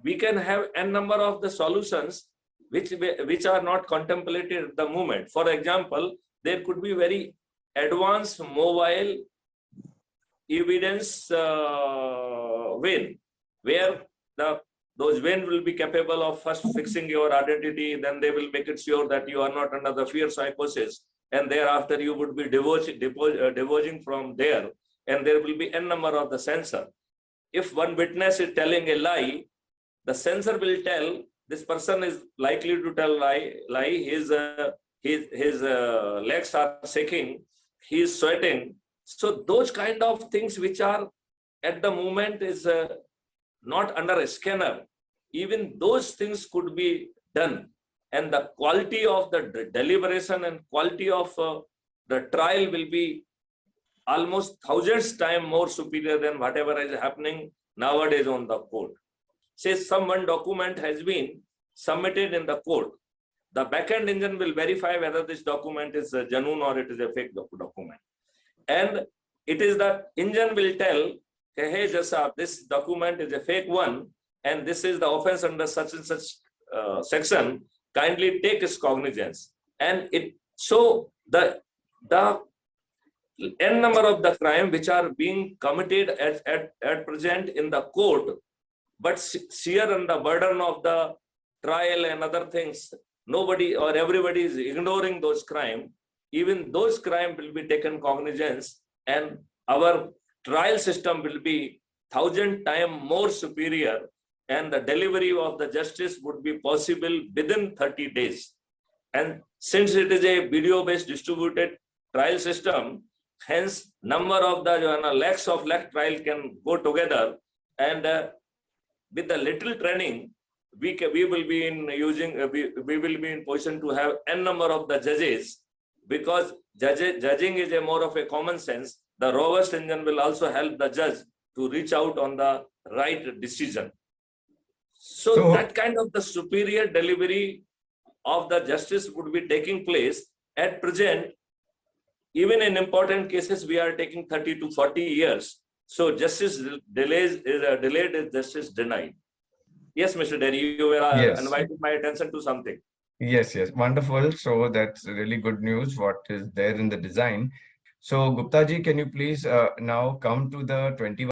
we can have n number of the solutions which are not contemplated at the moment. For example, there could be very advanced mobile evidence vein, where those vein will be capable of first fixing your identity, then they will make it sure that you are not under the fear psychosis, and thereafter you would be diverging from there, and there will be n number of the sensor. If one witness is telling a lie, the sensor will tell this person is likely to tell lie. His legs are shaking, he is sweating. So those kind of things which are at the moment is not under a scanner, even those things could be done, and the quality of the deliberation and quality of the trial will be almost thousands times more superior than whatever is happening nowadays on the court. Say one document has been submitted in the court, the backend engine will verify whether this document is genuine or it is a fake document, and it is the engine will tell, hey, this document is a fake one, and this is the offense under such and such section. Kindly take its cognizance, and it so the n number of the crime which are being committed at present in the court, but sheer and the burden of the trial and other things, nobody or everybody is ignoring those crimes. Even those crimes will be taken cognizance, and our trial system will be 1,000 times more superior, and the delivery of the justice would be possible within 30 days. And since it is a video-based distributed trial system, hence number of the lakhs of lakh trial can go together, and with a little training, we will be in position to have n number of the judges, because judging is a more of a common sense. The robust engine will also help the judge to reach out on the right decision. So that kind of the superior delivery of the justice would be taking place. At present, even in important cases, we are taking 30 to 40 years. So justice delayed is justice denied. Yes, Mr. Derry, you were inviting my attention to something. Yes, wonderful. So that's really good news, what is there in the design. So Gupta ji, can you please now come to the 21